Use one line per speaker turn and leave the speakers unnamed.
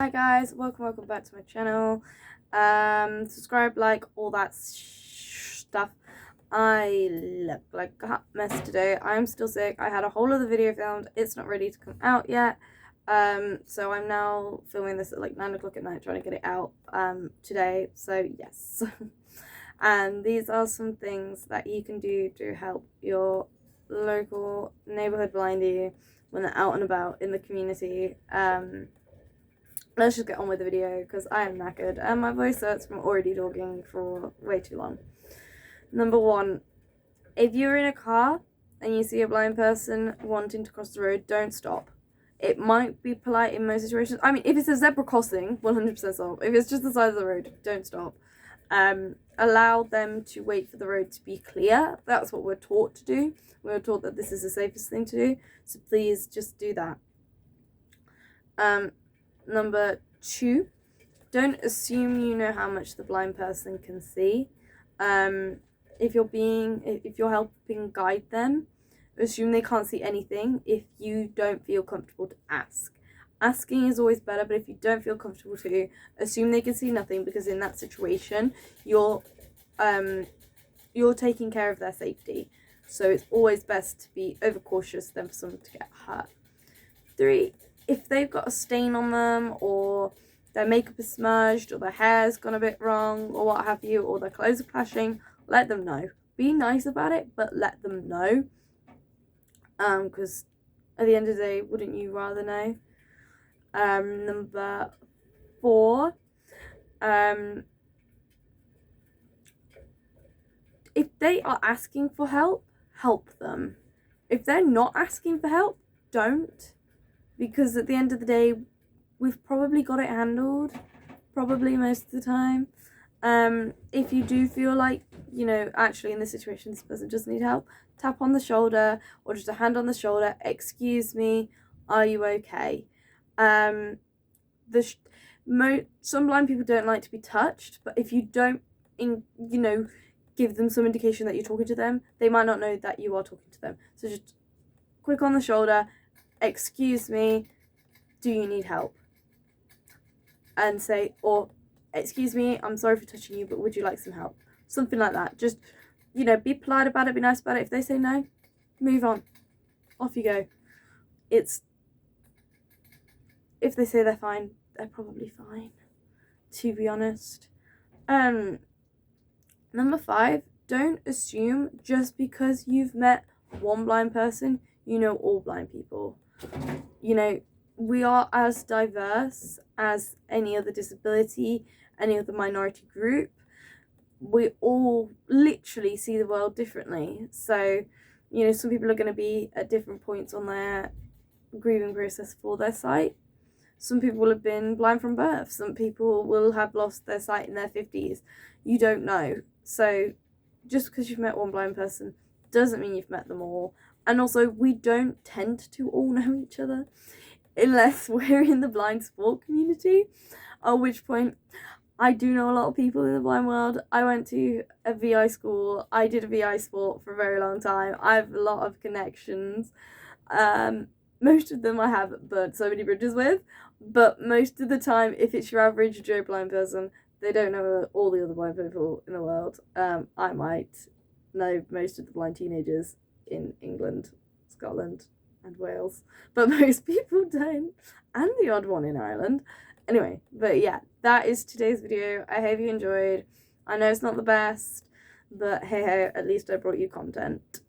Hi guys, welcome back to my channel. Subscribe, like, all that stuff. I look like a hot mess today. I'm still sick. I had a whole other video filmed. It's not ready to come out yet. So I'm now filming this at like 9 o'clock at night, trying to get it out today. So yes. And these are some things that you can do to help your local neighborhood blindy when they're out and about in the community. Let's just get on with the video because I am knackered and my voice hurts from already talking for way too long. Number one, if you're in a car and you see a blind person wanting to cross the road, don't stop. It might be polite in most situations. I mean, if it's a zebra crossing, 100% stop. If it's just the side of the road, don't stop. Allow them to wait for the road to be clear. That's what we're taught to do. We're taught that this is the safest thing to do. So please just do that. Number two, don't assume you know how much the blind person can see. If you're helping guide them, assume they can't see anything if you don't feel comfortable to ask. Asking is always better, but if you don't feel comfortable to, assume they can see nothing, because in that situation, you're taking care of their safety. So it's always best to be overcautious than for someone to get hurt. 3, if they've got a stain on them, or their makeup is smudged, or their hair's gone a bit wrong, or what have you, or their clothes are clashing, let them know. Be nice about it, but let them know. Because at the end of the day, wouldn't you rather know? Number 4, if they are asking for help, help them. If they're not asking for help, don't. Because at the end of the day, we've probably got it handled, probably most of the time. If you do feel like, actually in this situation, this person does need help, tap on the shoulder or just a hand on the shoulder. Excuse me, are you okay? Some blind people don't like to be touched, but if you don't, give them some indication that you're talking to them, they might not know that you are talking to them. So just quick on the shoulder. Excuse me, do you need help? And say, or excuse me, I'm sorry for touching you, but would you like some help? Something like that. Just, be polite about it, be nice about it. If they say no, move on. Off you go. If they say they're fine, they're probably fine, to be honest. Number 5, don't assume just because you've met one blind person, you know all blind people. We are as diverse as any other disability, any other minority group. We all literally see the world differently. So, some people are going to be at different points on their grieving process for their sight. Some people will have been blind from birth. Some people will have lost their sight in their 50s. You don't know. So, just because you've met one blind person doesn't mean you've met them all. And also, we don't tend to all know each other unless we're in the blind sport community, at which point I do know a lot of people in the blind world. I went to a VI school. I did a VI sport for a very long time. I have a lot of connections. Most of them I have burnt so many bridges with, but most of the time, if it's your average Joe blind person, they don't know all the other blind people in the world. I might know most of the blind teenagers in England, Scotland, and Wales, but most people don't, and the odd one in Ireland. Anyway, but yeah, that is today's video. I hope you enjoyed. I know it's not the best, but hey ho, at least I brought you content.